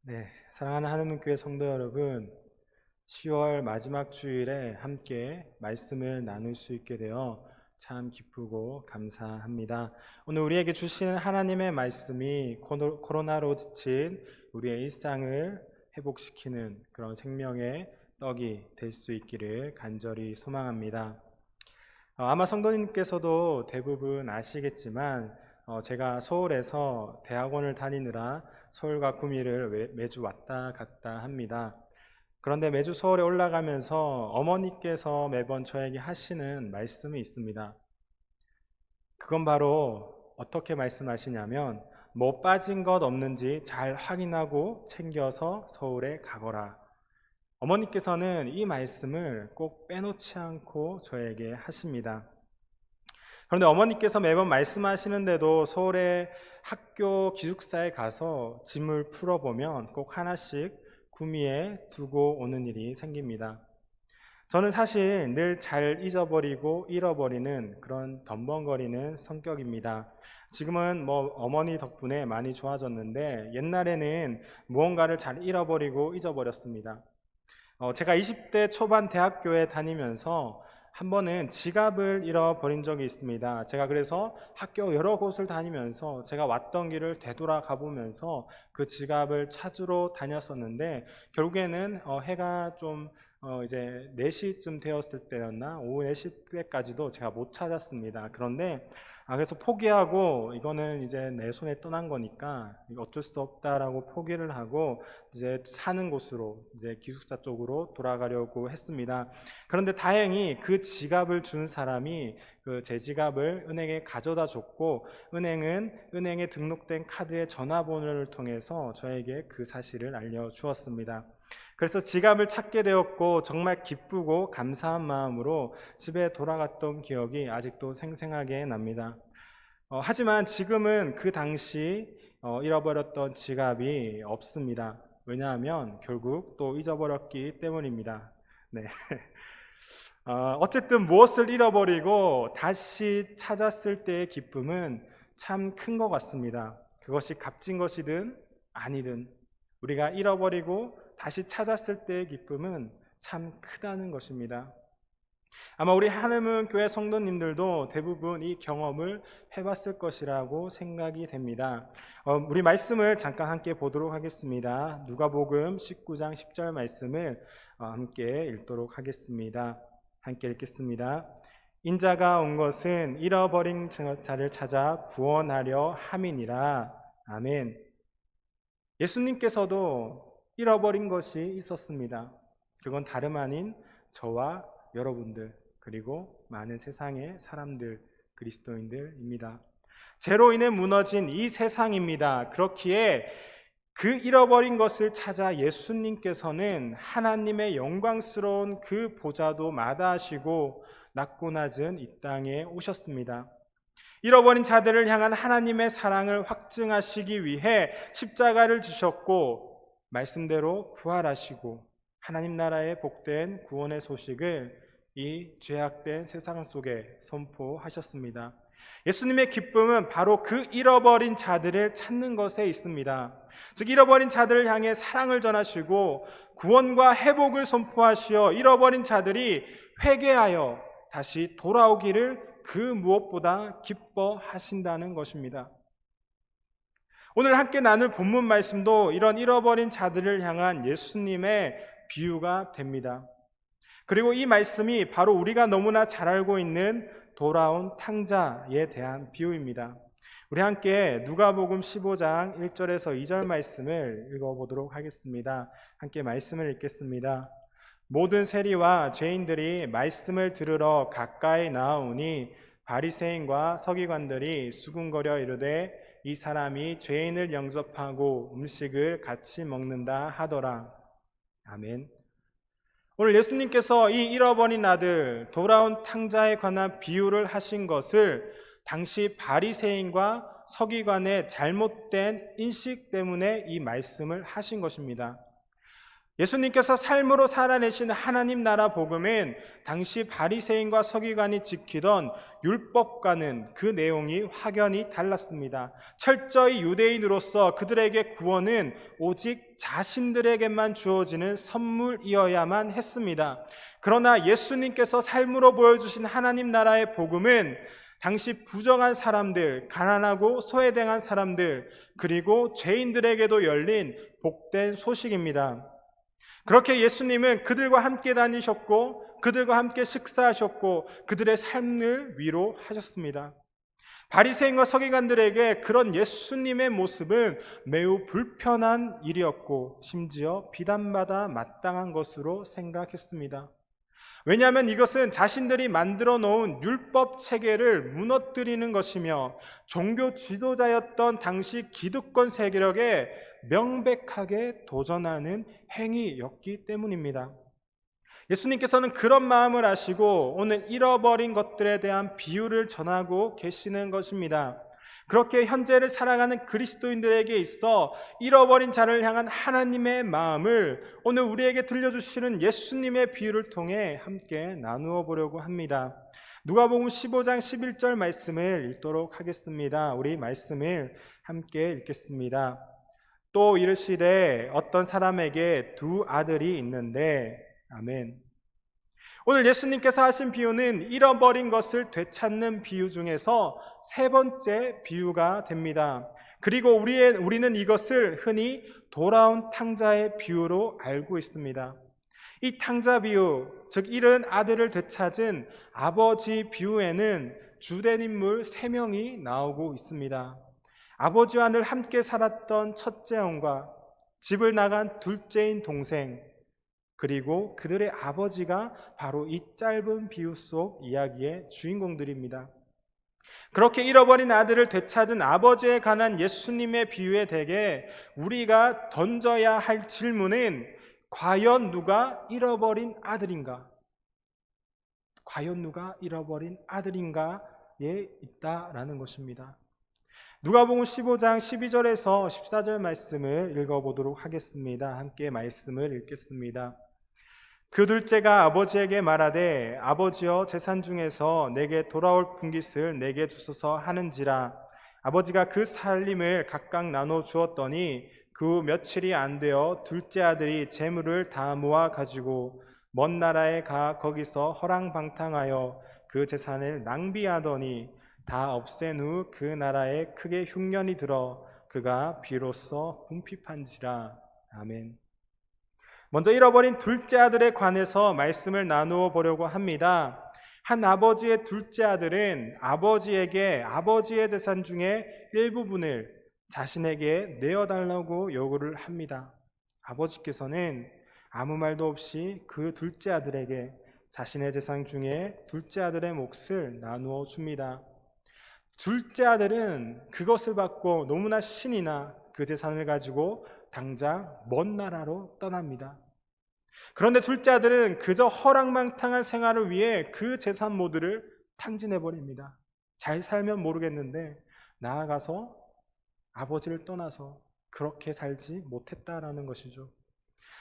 네, 사랑하는 하느님교회 성도 여러분, 10월 마지막 주일에 함께 말씀을 나눌 수 있게 되어 참 기쁘고 감사합니다. 오늘 우리에게 주시는 하나님의 말씀이 코로나로 지친 우리의 일상을 회복시키는 그런 생명의 떡이 될 수 있기를 간절히 소망합니다. 아마 성도님께서도 대부분 아시겠지만 제가 서울에서 대학원을 다니느라 서울과 구미를 매주 왔다 갔다 합니다. 그런데 매주 서울에 올라가면서 어머니께서 매번 저에게 하시는 말씀이 있습니다. 그건 바로 어떻게 말씀하시냐면 뭐 빠진 것 없는지 잘 확인하고 챙겨서 서울에 가거라. 어머니께서는 이 말씀을 꼭 빼놓지 않고 저에게 하십니다. 그런데 어머니께서 매번 말씀하시는데도 서울의 학교 기숙사에 가서 짐을 풀어보면 꼭 하나씩 구미에 두고 오는 일이 생깁니다. 저는 사실 늘 잘 잊어버리고 잃어버리는 그런 덤벙거리는 성격입니다. 지금은 어머니 덕분에 많이 좋아졌는데 옛날에는 무언가를 잘 잃어버리고 잊어버렸습니다. 제가 20대 초반 대학교에 다니면서 한 번은 지갑을 잃어버린 적이 있습니다. 제가 그래서 학교 여러 곳을 다니면서 제가 왔던 길을 되돌아가 보면서 그 지갑을 찾으러 다녔었는데 결국에는 해가 좀 이제 4시쯤 되었을 때였나 오후 4시 때까지도 제가 못 찾았습니다. 그런데 그래서 포기하고 이거는 이제 내 손에 떠난 거니까 어쩔 수 없다라고 포기를 하고 이제 사는 곳으로 이제 기숙사 쪽으로 돌아가려고 했습니다. 그런데 다행히 그 지갑을 준 사람이 그 제 지갑을 은행에 가져다 줬고 은행은 은행에 등록된 카드의 전화번호를 통해서 저에게 그 사실을 알려주었습니다. 그래서 지갑을 찾게 되었고 정말 기쁘고 감사한 마음으로 집에 돌아갔던 기억이 아직도 생생하게 납니다. 하지만 지금은 그 당시 잃어버렸던 지갑이 없습니다. 왜냐하면 결국 또 잊어버렸기 때문입니다. 네. 어쨌든 무엇을 잃어버리고 다시 찾았을 때의 기쁨은 참 큰 것 같습니다. 그것이 값진 것이든 아니든 우리가 잃어버리고 다시 찾았을 때의 기쁨은 참 크다는 것입니다. 아마 우리 하늘문 교회 성도님들도 대부분 이 경험을 해봤을 것이라고 생각이 됩니다. 우리 말씀을 잠깐 함께 보도록 하겠습니다. 누가복음 19장 10절 말씀을 함께 읽도록 하겠습니다. 함께 읽겠습니다. 인자가 온 것은 잃어버린 자를 찾아 구원하려 함이니라. 아멘. 예수님께서도 잃어버린 것이 있었습니다. 그건 다름 아닌 저와 여러분들 그리고 많은 세상의 사람들, 그리스도인들입니다. 죄로 인해 무너진 이 세상입니다. 그렇기에 그 잃어버린 것을 찾아 예수님께서는 하나님의 영광스러운 그 보좌도 마다하시고 낮고 낮은 이 땅에 오셨습니다. 잃어버린 자들을 향한 하나님의 사랑을 확증하시기 위해 십자가를 지셨고 말씀대로 부활하시고 하나님 나라의 복된 구원의 소식을 이 죄악된 세상 속에 선포하셨습니다. 예수님의 기쁨은 바로 그 잃어버린 자들을 찾는 것에 있습니다. 즉 잃어버린 자들을 향해 사랑을 전하시고 구원과 회복을 선포하시어 잃어버린 자들이 회개하여 다시 돌아오기를 그 무엇보다 기뻐하신다는 것입니다. 오늘 함께 나눌 본문 말씀도 이런 잃어버린 자들을 향한 예수님의 비유가 됩니다. 그리고 이 말씀이 바로 우리가 너무나 잘 알고 있는 돌아온 탕자에 대한 비유입니다. 우리 함께 누가복음 15장 1절에서 2절 말씀을 읽어보도록 하겠습니다. 함께 말씀을 읽겠습니다. 모든 세리와 죄인들이 말씀을 들으러 가까이 나아오니 바리새인과 서기관들이 수군거려 이르되 이 사람이 죄인을 영접하고 음식을 같이 먹는다 하더라. 아멘. 오늘 예수님께서 이 잃어버린 아들, 돌아온 탕자에 관한 비유를 하신 것을 당시 바리새인과 서기관의 잘못된 인식 때문에 이 말씀을 하신 것입니다. 예수님께서 삶으로 살아내신 하나님 나라 복음은 당시 바리새인과 서기관이 지키던 율법과는 그 내용이 확연히 달랐습니다. 철저히 유대인으로서 그들에게 구원은 오직 자신들에게만 주어지는 선물이어야만 했습니다. 그러나 예수님께서 삶으로 보여주신 하나님 나라의 복음은 당시 부정한 사람들, 가난하고 소외당한 사람들, 그리고 죄인들에게도 열린 복된 소식입니다. 그렇게 예수님은 그들과 함께 다니셨고 그들과 함께 식사하셨고 그들의 삶을 위로하셨습니다. 바리새인과 서기관들에게 그런 예수님의 모습은 매우 불편한 일이었고 심지어 비난받아 마땅한 것으로 생각했습니다. 왜냐하면 이것은 자신들이 만들어 놓은 율법 체계를 무너뜨리는 것이며 종교 지도자였던 당시 기득권 세력에 명백하게 도전하는 행위였기 때문입니다. 예수님께서는 그런 마음을 아시고 오늘 잃어버린 것들에 대한 비유를 전하고 계시는 것입니다. 그렇게 현재를 살아가는 그리스도인들에게 있어 잃어버린 자를 향한 하나님의 마음을 오늘 우리에게 들려주시는 예수님의 비유를 통해 함께 나누어 보려고 합니다. 누가복음 15장 11절 말씀을 읽도록 하겠습니다. 우리 말씀을 함께 읽겠습니다. 또 이르시되 어떤 사람에게 두 아들이 있는데, 아멘. 오늘 예수님께서 하신 비유는 잃어버린 것을 되찾는 비유 중에서 세 번째 비유가 됩니다. 그리고 우리는 이것을 흔히 돌아온 탕자의 비유로 알고 있습니다. 이 탕자 비유, 즉 잃은 아들을 되찾은 아버지 비유에는 주된 인물 3명이 나오고 있습니다. 아버지와 늘 함께 살았던 첫째형과 집을 나간 둘째인 동생, 그리고 그들의 아버지가 바로 이 짧은 비유 속 이야기의 주인공들입니다. 그렇게 잃어버린 아들을 되찾은 아버지에 관한 예수님의 비유에 대해 우리가 던져야 할 질문은 과연 누가 잃어버린 아들인가? 과연 누가 잃어버린 아들인가에 있다라는 것입니다. 누가복음 15장 12절에서 14절 말씀을 읽어보도록 하겠습니다. 함께 말씀을 읽겠습니다. 그 둘째가 아버지에게 말하되 아버지여 재산 중에서 내게 돌아올 분깃을 내게 주소서 하는지라. 아버지가 그 살림을 각각 나눠 주었더니 그 후 며칠이 안 되어 둘째 아들이 재물을 다 모아 가지고 먼 나라에 가 거기서 허랑방탕하여 그 재산을 낭비하더니 다 없앤 후 그 나라에 크게 흉년이 들어 그가 비로소 궁핍한지라. 아멘. 먼저 잃어버린 둘째 아들에 관해서 말씀을 나누어 보려고 합니다. 한 아버지의 둘째 아들은 아버지에게 아버지의 재산 중에 일부분을 자신에게 내어달라고 요구를 합니다. 아버지께서는 아무 말도 없이 그 둘째 아들에게 자신의 재산 중에 둘째 아들의 몫을 나누어 줍니다. 둘째 아들은 그것을 받고 너무나 신이 나 그 재산을 가지고 당장 먼 나라로 떠납니다. 그런데 둘째 아들은 그저 허랑방탕한 생활을 위해 그 재산 모두를 탕진해버립니다. 잘 살면 모르겠는데 나아가서 아버지를 떠나서 그렇게 살지 못했다라는 것이죠.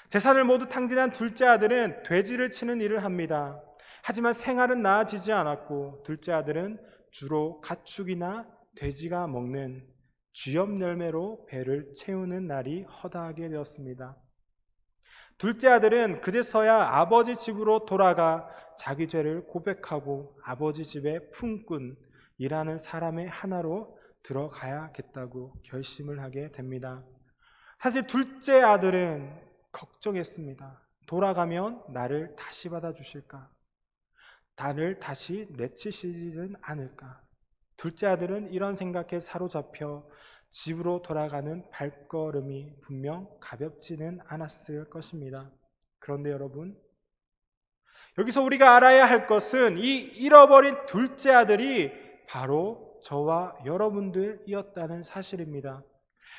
재산을 모두 탕진한 둘째 아들은 돼지를 치는 일을 합니다. 하지만 생활은 나아지지 않았고 둘째 아들은 주로 가축이나 돼지가 먹는 쥐염 열매로 배를 채우는 날이 허다하게 되었습니다. 둘째 아들은 그제서야 아버지 집으로 돌아가 자기 죄를 고백하고 아버지 집의 품꾼이라는 사람의 하나로 들어가야겠다고 결심을 하게 됩니다. 사실 둘째 아들은 걱정했습니다. 돌아가면 나를 다시 받아주실까? 나를 다시 내치시지는 않을까? 둘째 아들은 이런 생각에 사로잡혀 집으로 돌아가는 발걸음이 분명 가볍지는 않았을 것입니다. 그런데 여러분, 여기서 우리가 알아야 할 것은 이 잃어버린 둘째 아들이 바로 저와 여러분들이었다는 사실입니다.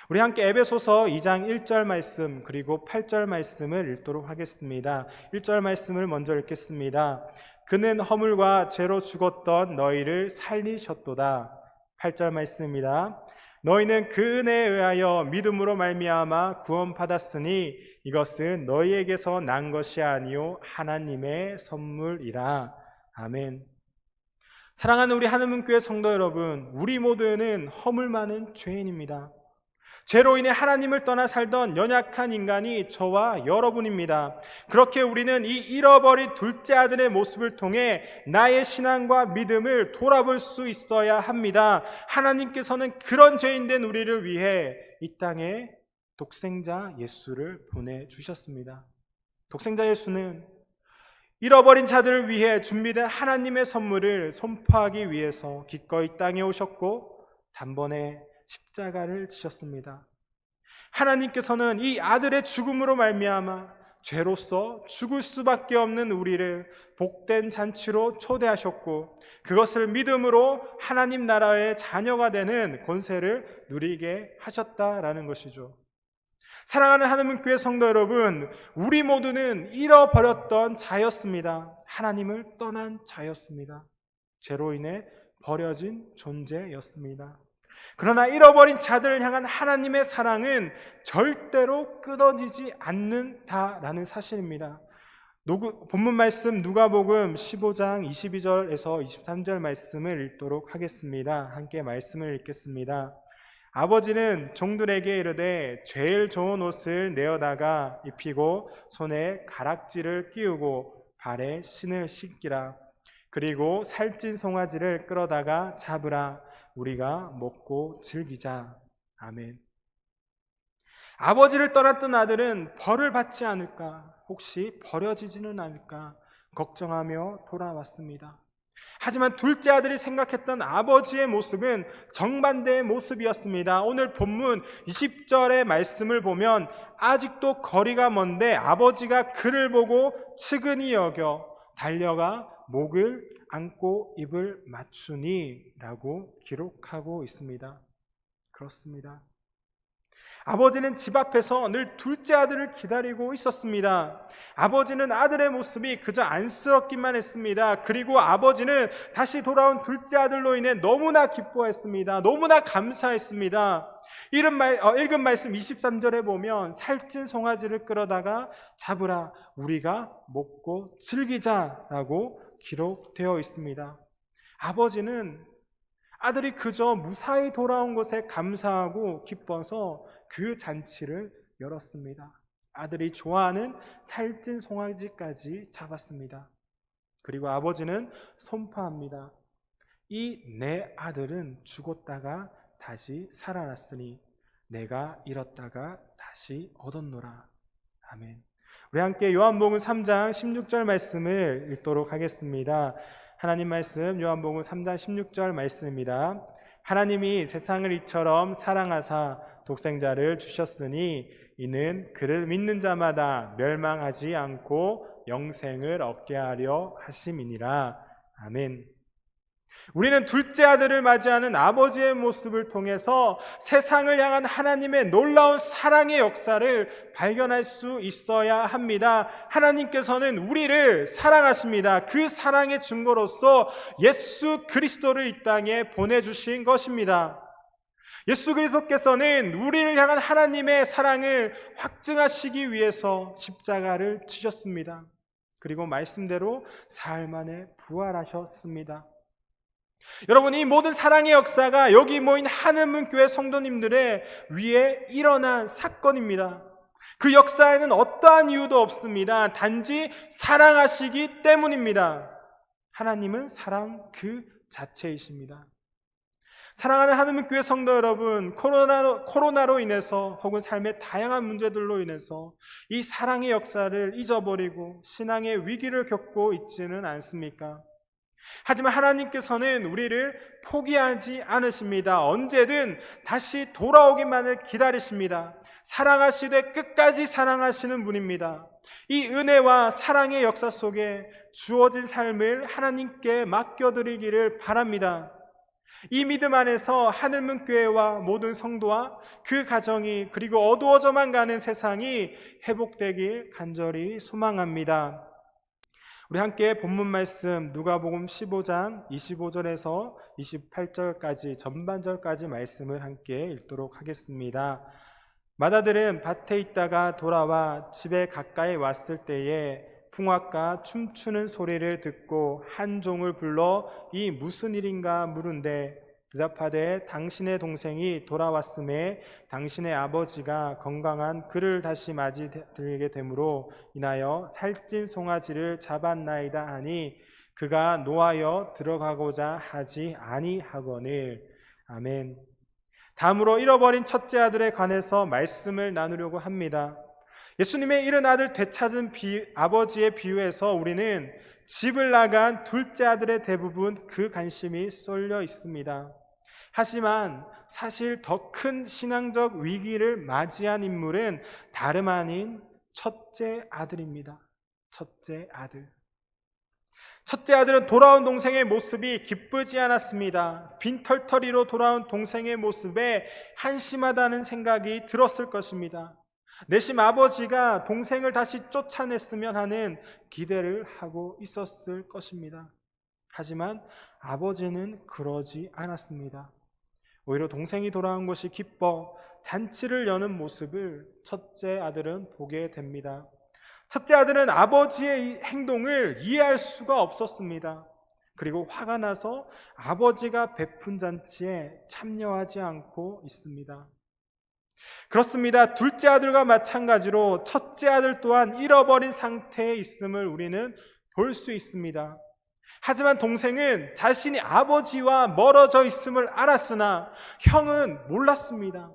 우리 함께 에베소서 2장 1절 말씀 그리고 8절 말씀을 읽도록 하겠습니다. 1절 말씀을 먼저 읽겠습니다. 그는 허물과 죄로 죽었던 너희를 살리셨도다. 8절 말씀입니다. 너희는 그 은혜에 의하여 믿음으로 말미암아 구원받았으니 이것은 너희에게서 난 것이 아니요 하나님의 선물이라. 아멘. 사랑하는 우리 하늘문교회 성도 여러분, 우리 모두는 허물 많은 죄인입니다. 죄로 인해 하나님을 떠나 살던 연약한 인간이 저와 여러분입니다. 그렇게 우리는 이 잃어버린 둘째 아들의 모습을 통해 나의 신앙과 믿음을 돌아볼 수 있어야 합니다. 하나님께서는 그런 죄인된 우리를 위해 이 땅에 독생자 예수를 보내주셨습니다. 독생자 예수는 잃어버린 자들을 위해 준비된 하나님의 선물을 선포하기 위해서 기꺼이 땅에 오셨고 단번에 십자가를 지셨습니다. 하나님께서는 이 아들의 죽음으로 말미암아 죄로서 죽을 수밖에 없는 우리를 복된 잔치로 초대하셨고 그것을 믿음으로 하나님 나라의 자녀가 되는 권세를 누리게 하셨다라는 것이죠. 사랑하는 하늘문교회 성도 여러분, 우리 모두는 잃어버렸던 자였습니다. 하나님을 떠난 자였습니다. 죄로 인해 버려진 존재였습니다. 그러나 잃어버린 자들을 향한 하나님의 사랑은 절대로 끊어지지 않는다라는 사실입니다. 본문 말씀 누가복음 15장 22절에서 23절 말씀을 읽도록 하겠습니다. 함께 말씀을 읽겠습니다. 아버지는 종들에게 이르되 제일 좋은 옷을 내어다가 입히고 손에 가락지를 끼우고 발에 신을 신기라. 그리고 살찐 송아지를 끌어다가 잡으라. 우리가 먹고 즐기자. 아멘. 아버지를 떠났던 아들은 벌을 받지 않을까, 혹시 버려지지는 않을까 걱정하며 돌아왔습니다. 하지만 둘째 아들이 생각했던 아버지의 모습은 정반대의 모습이었습니다. 오늘 본문 20절의 말씀을 보면 아직도 거리가 먼데 아버지가 그를 보고 측은히 여겨 달려가 목을 안고 입을 맞추니 라고 기록하고 있습니다. 그렇습니다. 아버지는 집 앞에서 늘 둘째 아들을 기다리고 있었습니다. 아버지는 아들의 모습이 그저 안쓰럽기만 했습니다. 그리고 아버지는 다시 돌아온 둘째 아들로 인해 너무나 기뻐했습니다. 너무나 감사했습니다. 읽은 말씀 23절에 보면 살찐 송아지를 끌어다가 잡으라, 우리가 먹고 즐기자라고 기록되어 있습니다. 아버지는 아들이 그저 무사히 돌아온 것에 감사하고 기뻐서 그 잔치를 열었습니다. 아들이 좋아하는 살찐 송아지까지 잡았습니다. 그리고 아버지는 선포합니다. 이 내 아들은 죽었다가 다시 살아났으니 내가 잃었다가 다시 얻었노라. 아멘. 우리 함께 요한복음 3장 16절 말씀을 읽도록 하겠습니다. 하나님 말씀 요한복음 3장 16절 말씀입니다. 하나님이 세상을 이처럼 사랑하사 독생자를 주셨으니 이는 그를 믿는 자마다 멸망하지 않고 영생을 얻게 하려 하심이니라. 아멘. 우리는 둘째 아들을 맞이하는 아버지의 모습을 통해서 세상을 향한 하나님의 놀라운 사랑의 역사를 발견할 수 있어야 합니다. 하나님께서는 우리를 사랑하십니다. 그 사랑의 증거로서 예수 그리스도를 이 땅에 보내주신 것입니다. 예수 그리스도께서는 우리를 향한 하나님의 사랑을 확증하시기 위해서 십자가를 지셨습니다. 그리고 말씀대로 사흘 만에 부활하셨습니다. 여러분, 이 모든 사랑의 역사가 여기 모인 하늘문교회 성도님들의 위에 일어난 사건입니다. 그 역사에는 어떠한 이유도 없습니다. 단지 사랑하시기 때문입니다. 하나님은 사랑 그 자체이십니다. 사랑하는 하늘문교회 성도 여러분, 코로나로 인해서 혹은 삶의 다양한 문제들로 인해서 이 사랑의 역사를 잊어버리고 신앙의 위기를 겪고 있지는 않습니까? 하지만 하나님께서는 우리를 포기하지 않으십니다. 언제든 다시 돌아오기만을 기다리십니다. 사랑하시되 끝까지 사랑하시는 분입니다. 이 은혜와 사랑의 역사 속에 주어진 삶을 하나님께 맡겨드리기를 바랍니다. 이 믿음 안에서 하늘문교회와 모든 성도와 그 가정이, 그리고 어두워져만 가는 세상이 회복되길 간절히 소망합니다. 우리 함께 본문 말씀 누가복음 15장 25절에서 28절까지 전반절까지 말씀을 함께 읽도록 하겠습니다. 마다들은 밭에 있다가 돌아와 집에 가까이 왔을 때에 풍악과 춤추는 소리를 듣고 한 종을 불러 이 무슨 일인가 물은데 대답하되 당신의 동생이 돌아왔음에 당신의 아버지가 건강한 그를 다시 맞이 들게 되므로 인하여 살찐 송아지를 잡았나이다 하니 그가 노하여 들어가고자 하지 아니하거늘. 아멘. 다음으로 잃어버린 첫째 아들에 관해서 말씀을 나누려고 합니다. 예수님의 잃은 아들 되찾은 아버지의 비유에서 우리는 집을 나간 둘째 아들의 대부분 그 관심이 쏠려 있습니다. 하지만 사실 더 큰 신앙적 위기를 맞이한 인물은 다름 아닌 첫째 아들입니다. 첫째 아들. 첫째 아들은 돌아온 동생의 모습이 기쁘지 않았습니다. 빈털터리로 돌아온 동생의 모습에 한심하다는 생각이 들었을 것입니다. 내심 아버지가 동생을 다시 쫓아냈으면 하는 기대를 하고 있었을 것입니다. 하지만 아버지는 그러지 않았습니다. 오히려 동생이 돌아온 것이 기뻐 잔치를 여는 모습을 첫째 아들은 보게 됩니다. 첫째 아들은 아버지의 행동을 이해할 수가 없었습니다. 그리고 화가 나서 아버지가 베푼 잔치에 참여하지 않고 있습니다. 그렇습니다. 둘째 아들과 마찬가지로 첫째 아들 또한 잃어버린 상태에 있음을 우리는 볼 수 있습니다. 하지만 동생은 자신이 아버지와 멀어져 있음을 알았으나 형은 몰랐습니다.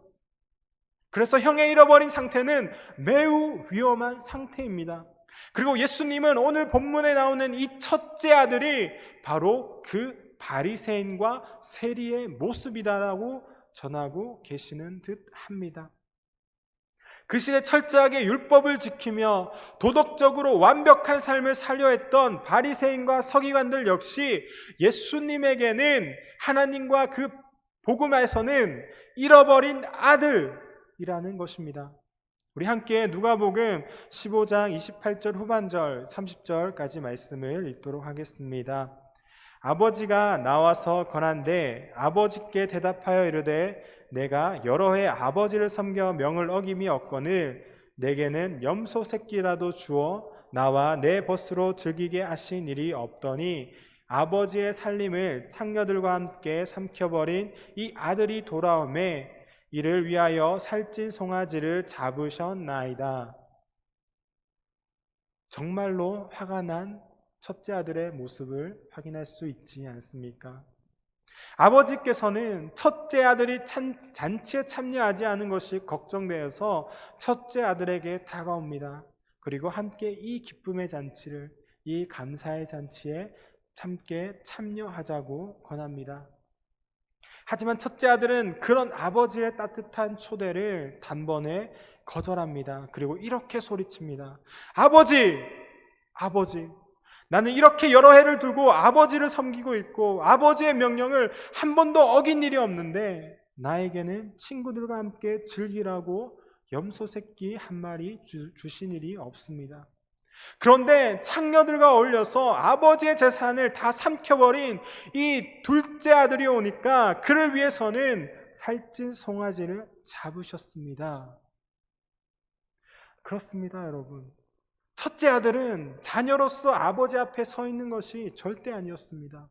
그래서 형의 잃어버린 상태는 매우 위험한 상태입니다. 그리고 예수님은 오늘 본문에 나오는 이 첫째 아들이 바로 그 바리새인과 세리의 모습이다라고 전하고 계시는 듯 합니다. 그 시대 철저하게 율법을 지키며 도덕적으로 완벽한 삶을 살려 했던 바리새인과 서기관들 역시 예수님에게는 하나님과 그 복음에서는 잃어버린 아들이라는 것입니다. 우리 함께 누가복음 15장 28절 후반절 30절까지 말씀을 읽도록 하겠습니다. 아버지가 나와서 건한데 아버지께 대답하여 이르되 내가 여러 해 아버지를 섬겨 명을 어김이 없거늘 내게는 염소 새끼라도 주어 나와 내 벗으로 즐기게 하신 일이 없더니 아버지의 살림을 창녀들과 함께 삼켜버린 이 아들이 돌아오매 이를 위하여 살찐 송아지를 잡으셨나이다. 정말로 화가 난 첫째 아들의 모습을 확인할 수 있지 않습니까? 아버지께서는 첫째 아들이 잔치에 참여하지 않은 것이 걱정되어서 첫째 아들에게 다가옵니다. 그리고 함께 이 기쁨의 잔치를, 이 감사의 잔치에 함께 참여하자고 권합니다. 하지만 첫째 아들은 그런 아버지의 따뜻한 초대를 단번에 거절합니다. 그리고 이렇게 소리칩니다. 아버지! 아버지! 나는 이렇게 여러 해를 두고 아버지를 섬기고 있고 아버지의 명령을 한 번도 어긴 일이 없는데 나에게는 친구들과 함께 즐기라고 염소 새끼 한 마리 주신 일이 없습니다. 그런데 창녀들과 어울려서 아버지의 재산을 다 삼켜버린 이 둘째 아들이 오니까 그를 위해서는 살찐 송아지를 잡으셨습니다. 그렇습니다, 여러분. 첫째 아들은 자녀로서 아버지 앞에 서 있는 것이 절대 아니었습니다.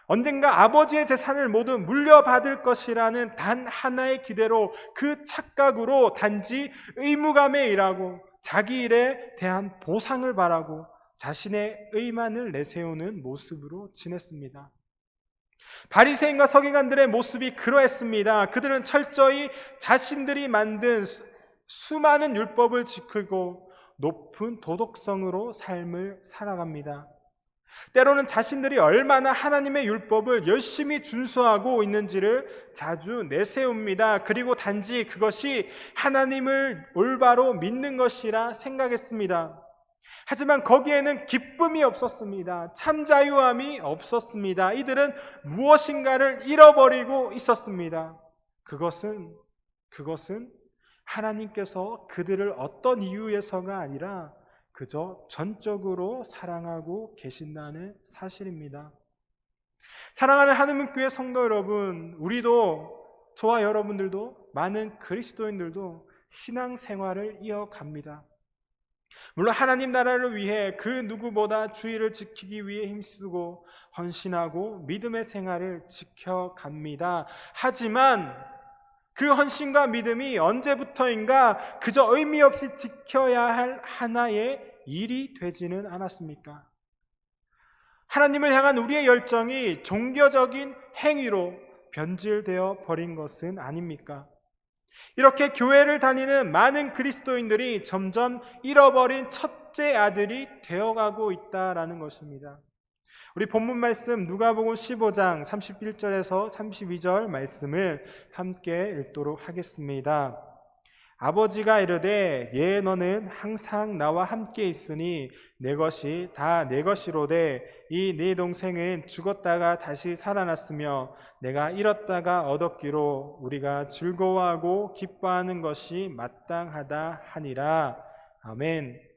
언젠가 아버지의 재산을 모두 물려받을 것이라는 단 하나의 기대로 그 착각으로 단지 의무감에 일하고 자기 일에 대한 보상을 바라고 자신의 의만을 내세우는 모습으로 지냈습니다. 바리새인과 서기관들의 모습이 그러했습니다. 그들은 철저히 자신들이 만든 수많은 율법을 지키고 높은 도덕성으로 삶을 살아갑니다. 때로는 자신들이 얼마나 하나님의 율법을 열심히 준수하고 있는지를 자주 내세웁니다. 그리고 단지 그것이 하나님을 올바로 믿는 것이라 생각했습니다. 하지만 거기에는 기쁨이 없었습니다. 참 자유함이 없었습니다. 이들은 무엇인가를 잃어버리고 있었습니다. 그것은 하나님께서 그들을 어떤 이유에서가 아니라 그저 전적으로 사랑하고 계신다는 사실입니다. 사랑하는 하나님 교회 성도 여러분, 우리도, 저와 여러분들도, 많은 그리스도인들도 신앙생활을 이어갑니다. 물론 하나님 나라를 위해 그 누구보다 주의를 지키기 위해 힘쓰고 헌신하고 믿음의 생활을 지켜갑니다. 하지만 그 헌신과 믿음이 언제부터인가 그저 의미 없이 지켜야 할 하나의 일이 되지는 않았습니까? 하나님을 향한 우리의 열정이 종교적인 행위로 변질되어 버린 것은 아닙니까? 이렇게 교회를 다니는 많은 그리스도인들이 점점 잃어버린 첫째 아들이 되어가고 있다라는 것입니다. 우리 본문 말씀 누가복음 15장 31절에서 32절 말씀을 함께 읽도록 하겠습니다. 아버지가 이르되 예 너는 항상 나와 함께 있으니 내 것이 다 내 것이로되 이 네 동생은 죽었다가 다시 살아났으며 내가 잃었다가 얻었기로 우리가 즐거워하고 기뻐하는 것이 마땅하다 하니라. 아멘.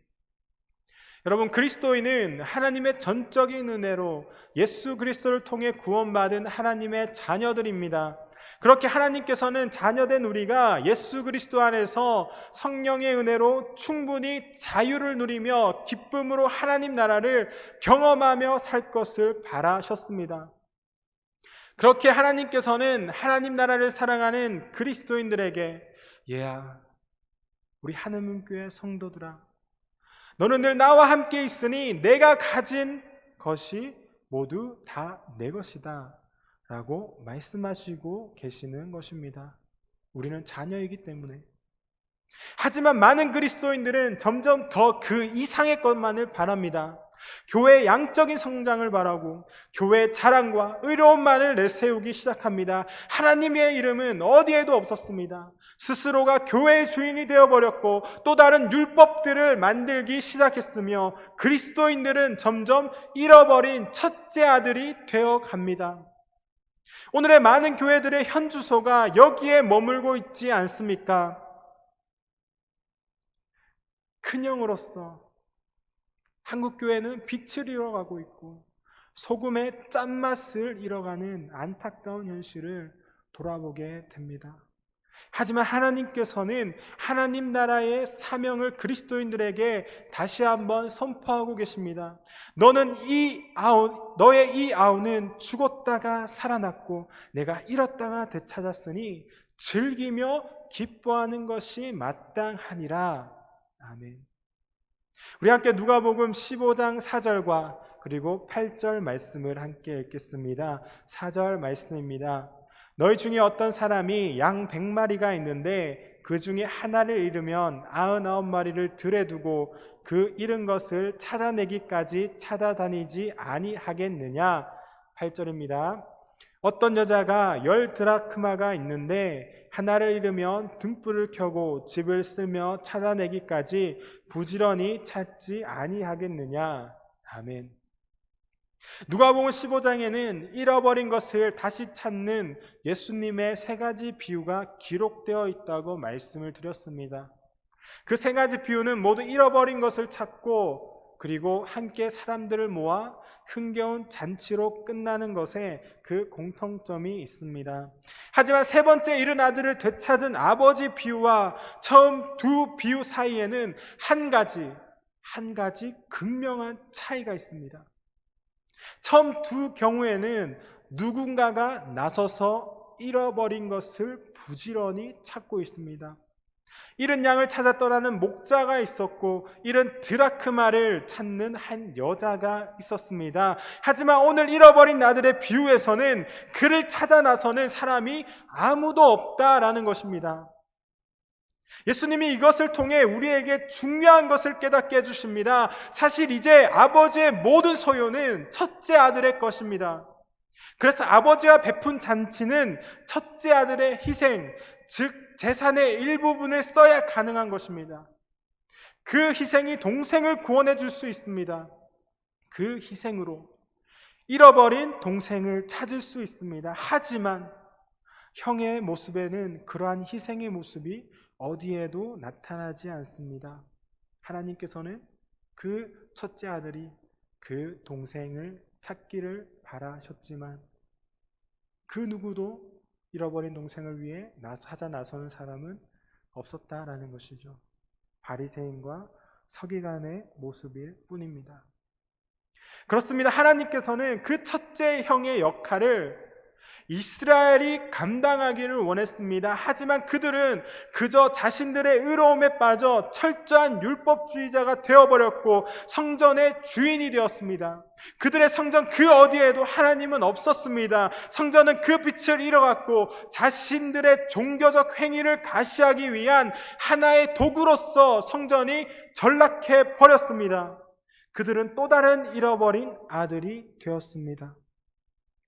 여러분, 그리스도인은 하나님의 전적인 은혜로 예수 그리스도를 통해 구원받은 하나님의 자녀들입니다. 그렇게 하나님께서는 자녀된 우리가 예수 그리스도 안에서 성령의 은혜로 충분히 자유를 누리며 기쁨으로 하나님 나라를 경험하며 살 것을 바라셨습니다. 그렇게 하나님께서는 하나님 나라를 사랑하는 그리스도인들에게 얘야, 우리 하나님교회 성도들아, 너는 늘 나와 함께 있으니 내가 가진 것이 모두 다 내 것이다 라고 말씀하시고 계시는 것입니다. 우리는 자녀이기 때문에. 하지만 많은 그리스도인들은 점점 더 그 이상의 것만을 바랍니다. 교회의 양적인 성장을 바라고 교회의 자랑과 의로움만을 내세우기 시작합니다. 하나님의 이름은 어디에도 없었습니다. 스스로가 교회의 주인이 되어버렸고 또 다른 율법들을 만들기 시작했으며 그리스도인들은 점점 잃어버린 첫째 아들이 되어갑니다. 오늘의 많은 교회들의 현주소가 여기에 머물고 있지 않습니까? 큰형으로서 한국교회는 빛을 잃어가고 있고 소금의 짠맛을 잃어가는 안타까운 현실을 돌아보게 됩니다. 하지만 하나님께서는 하나님 나라의 사명을 그리스도인들에게 다시 한번 선포하고 계십니다. 너의 이 아우는 죽었다가 살아났고 내가 잃었다가 되찾았으니 즐기며 기뻐하는 것이 마땅하니라. 아멘. 우리 함께 누가복음 15장 4절과 그리고 8절 말씀을 함께 읽겠습니다. 4절 말씀입니다. 너희 중에 어떤 사람이 양 100마리가 있는데 그 중에 하나를 잃으면 99마리를 들에 두고 그 잃은 것을 찾아내기까지 찾아다니지 아니하겠느냐. 8절입니다. 어떤 여자가 10드라크마가 있는데 하나를 잃으면 등불을 켜고 집을 쓸며 찾아내기까지 부지런히 찾지 아니하겠느냐. 아멘. 누가복음 15장에는 잃어버린 것을 다시 찾는 예수님의 세 가지 비유가 기록되어 있다고 말씀을 드렸습니다. 그 세 가지 비유는 모두 잃어버린 것을 찾고 그리고 함께 사람들을 모아 흥겨운 잔치로 끝나는 것에 그 공통점이 있습니다. 하지만 세 번째 잃은 아들을 되찾은 아버지 비유와 처음 두 비유 사이에는 한 가지 극명한 차이가 있습니다. 처음 두 경우에는 누군가가 나서서 잃어버린 것을 부지런히 찾고 있습니다. 잃은 양을 찾아 떠나는 목자가 있었고 잃은 드라크마를 찾는 한 여자가 있었습니다. 하지만 오늘 잃어버린 아들의 비유에서는 그를 찾아 나서는 사람이 아무도 없다라는 것입니다. 예수님이 이것을 통해 우리에게 중요한 것을 깨닫게 해주십니다. 사실 이제 아버지의 모든 소유는 첫째 아들의 것입니다. 그래서 아버지가 베푼 잔치는 첫째 아들의 희생, 즉 재산의 일부분을 써야 가능한 것입니다. 그 희생이 동생을 구원해 줄 수 있습니다. 그 희생으로 잃어버린 동생을 찾을 수 있습니다. 하지만 형의 모습에는 그러한 희생의 모습이 어디에도 나타나지 않습니다. 하나님께서는 그 첫째 아들이 그 동생을 찾기를 바라셨지만 그 누구도 잃어버린 동생을 위해 찾아 나서는 사람은 없었다라는 것이죠. 바리새인과 서기관의 모습일 뿐입니다. 그렇습니다. 하나님께서는 그 첫째 형의 역할을 이스라엘이 감당하기를 원했습니다. 하지만 그들은 그저 자신들의 의로움에 빠져 철저한 율법주의자가 되어버렸고 성전의 주인이 되었습니다. 그들의 성전 그 어디에도 하나님은 없었습니다. 성전은 그 빛을 잃어갔고 자신들의 종교적 행위를 가시하기 위한 하나의 도구로서 성전이 전락해 버렸습니다. 그들은 또 다른 잃어버린 아들이 되었습니다.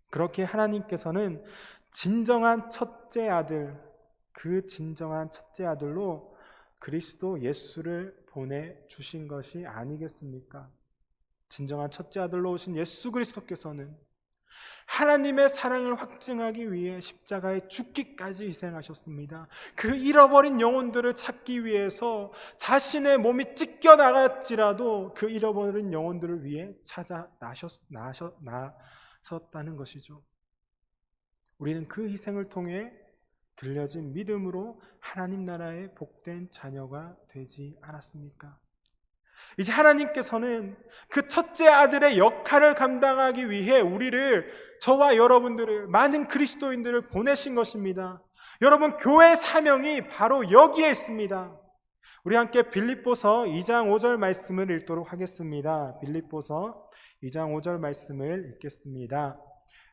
그렇게 하나님께서는 진정한 첫째 아들, 그 진정한 첫째 아들로 그리스도 예수를 보내주신 것이 아니겠습니까? 진정한 첫째 아들로 오신 예수 그리스도께서는 하나님의 사랑을 확증하기 위해 십자가에 죽기까지 희생하셨습니다. 그 잃어버린 영혼들을 찾기 위해서 자신의 몸이 찢겨 나갔지라도 그 잃어버린 영혼들을 위해 찾아 나섰다는 것이죠. 우리는 그 희생을 통해 들려진 믿음으로 하나님 나라의 복된 자녀가 되지 않았습니까? 이제 하나님께서는 그 첫째 아들의 역할을 감당하기 위해 우리를, 저와 여러분들을, 많은 그리스도인들을 보내신 것입니다. 여러분, 교회 사명이 바로 여기에 있습니다. 우리 함께 빌립보서 2장 5절 말씀을 읽도록 하겠습니다. 빌립보서 2장 5절 말씀을 읽겠습니다.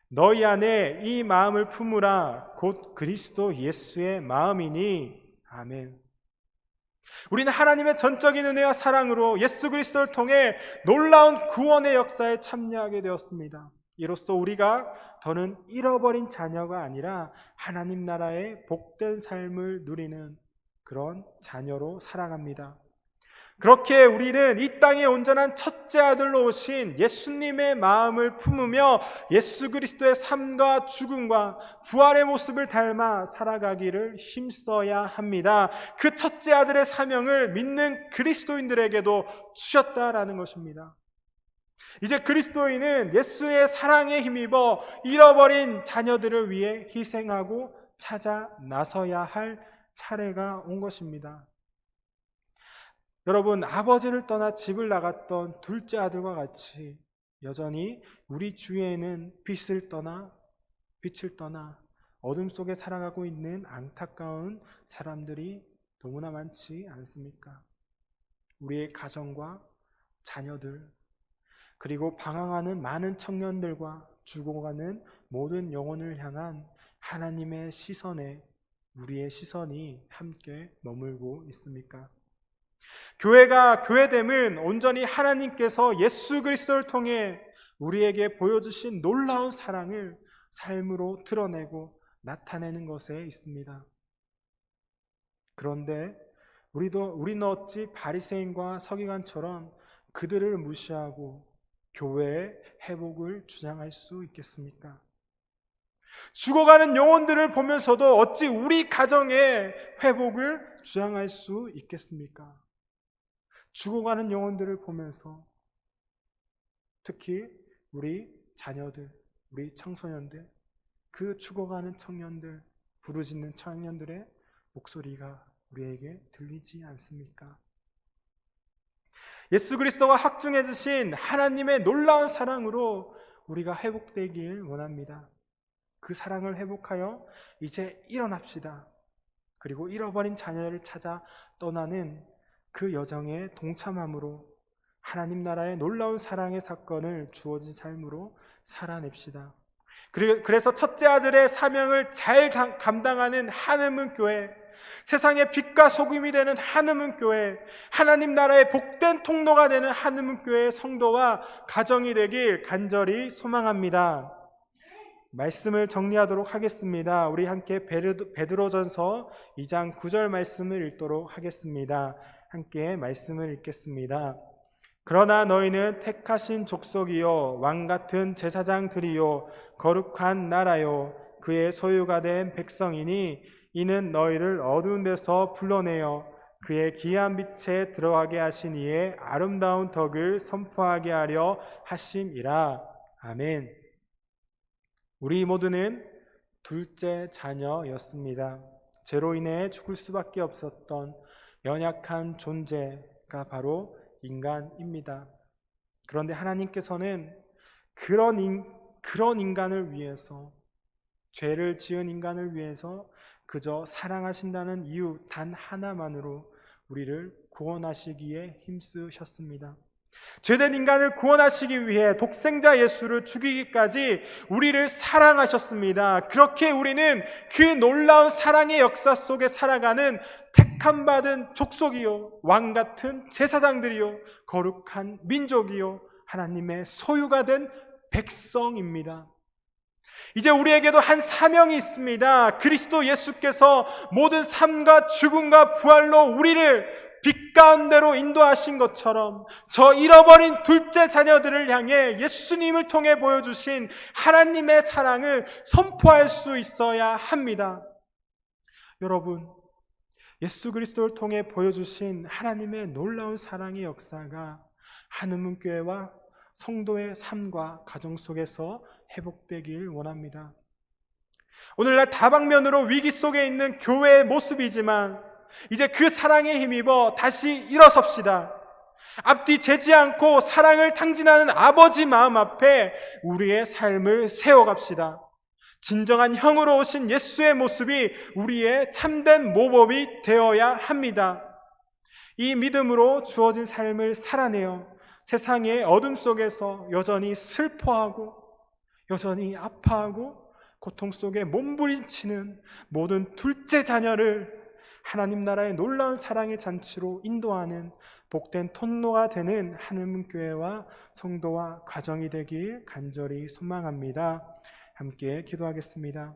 너희 안에 이 마음을 품으라. 곧 그리스도 예수의 마음이니. 아멘. 우리는 하나님의 전적인 은혜와 사랑으로 예수 그리스도를 통해 놀라운 구원의 역사에 참여하게 되었습니다. 이로써 우리가 더는 잃어버린 자녀가 아니라 하나님 나라의 복된 삶을 누리는 그런 자녀로 살아갑니다. 그렇게 우리는 이 땅에 온전한 첫째 아들로 오신 예수님의 마음을 품으며 예수 그리스도의 삶과 죽음과 부활의 모습을 닮아 살아가기를 힘써야 합니다. 그 첫째 아들의 사명을 믿는 그리스도인들에게도 주셨다라는 것입니다. 이제 그리스도인은 예수의 사랑에 힘입어 잃어버린 자녀들을 위해 희생하고 찾아 나서야 할 차례가 온 것입니다. 여러분, 아버지를 떠나 집을 나갔던 둘째 아들과 같이 여전히 우리 주위에는 빛을 떠나 어둠 속에 살아가고 있는 안타까운 사람들이 너무나 많지 않습니까? 우리의 가정과 자녀들, 그리고 방황하는 많은 청년들과 죽어가는 모든 영혼을 향한 하나님의 시선에 우리의 시선이 함께 머물고 있습니까? 교회가 교회됨은 온전히 하나님께서 예수 그리스도를 통해 우리에게 보여주신 놀라운 사랑을 삶으로 드러내고 나타내는 것에 있습니다. 그런데 우리는 어찌 바리새인과 서기관처럼 그들을 무시하고 교회의 회복을 주장할 수 있겠습니까? 죽어가는 영혼들을 보면서도 어찌 우리 가정의 회복을 주장할 수 있겠습니까? 죽어가는 영혼들을 보면서 특히 우리 자녀들, 우리 청소년들, 그 죽어가는 청년들, 부르짖는 청년들의 목소리가 우리에게 들리지 않습니까? 예수 그리스도가 확증해 주신 하나님의 놀라운 사랑으로 우리가 회복되길 원합니다. 그 사랑을 회복하여 이제 일어납시다. 그리고 잃어버린 자녀를 찾아 떠나는 그 여정에 동참함으로 하나님 나라의 놀라운 사랑의 사건을 주어진 삶으로 살아냅시다. 그래서 첫째 아들의 사명을 잘 감당하는 한음은 교회, 세상의 빛과 소금이 되는 한음은 교회, 하나님 나라의 복된 통로가 되는 한음은 교회의 성도와 가정이 되길 간절히 소망합니다. 말씀을 정리하도록 하겠습니다. 우리 함께 베드로전서 2장 9절 말씀을 읽도록 하겠습니다. 함께 말씀을 읽겠습니다. 그러나 너희는 택하신 족속이요 왕같은 제사장들이요 거룩한 나라요 그의 소유가 된 백성이니 이는 너희를 어두운 데서 불러내어 그의 기이한 빛에 들어가게 하신 이의 아름다운 덕을 선포하게 하려 하심이라. 아멘. 우리 모두는 둘째 자녀였습니다. 죄로 인해 죽을 수밖에 없었던 연약한 존재가 바로 인간입니다. 그런데 하나님께서는 그런 인간을 위해서, 죄를 지은 인간을 위해서 그저 사랑하신다는 이유 단 하나만으로 우리를 구원하시기에 힘쓰셨습니다. 죄된 인간을 구원하시기 위해 독생자 예수를 죽이기까지 우리를 사랑하셨습니다. 그렇게 우리는 그 놀라운 사랑의 역사 속에 살아가는 택함 받은 족속이요, 왕 같은 제사장들이요, 거룩한 민족이요, 하나님의 소유가 된 백성입니다. 이제 우리에게도 한 사명이 있습니다. 그리스도 예수께서 모든 삶과 죽음과 부활로 우리를 빛 가운데로 인도하신 것처럼 저 잃어버린 둘째 자녀들을 향해 예수님을 통해 보여주신 하나님의 사랑을 선포할 수 있어야 합니다. 여러분, 예수 그리스도를 통해 보여주신 하나님의 놀라운 사랑의 역사가 한우문교회와 성도의 삶과 가정 속에서 회복되길 원합니다. 오늘날 다방면으로 위기 속에 있는 교회의 모습이지만 이제 그 사랑에 힘입어 다시 일어섭시다. 앞뒤 재지 않고 사랑을 탕진하는 아버지 마음 앞에 우리의 삶을 세워갑시다. 진정한 형으로 오신 예수의 모습이 우리의 참된 모범이 되어야 합니다. 이 믿음으로 주어진 삶을 살아내어 세상의 어둠 속에서 여전히 슬퍼하고 여전히 아파하고 고통 속에 몸부림치는 모든 둘째 자녀를 하나님 나라의 놀라운 사랑의 잔치로 인도하는 복된 통로가 되는 하늘문교회와 성도와 가정이 되길 간절히 소망합니다. 함께 기도하겠습니다.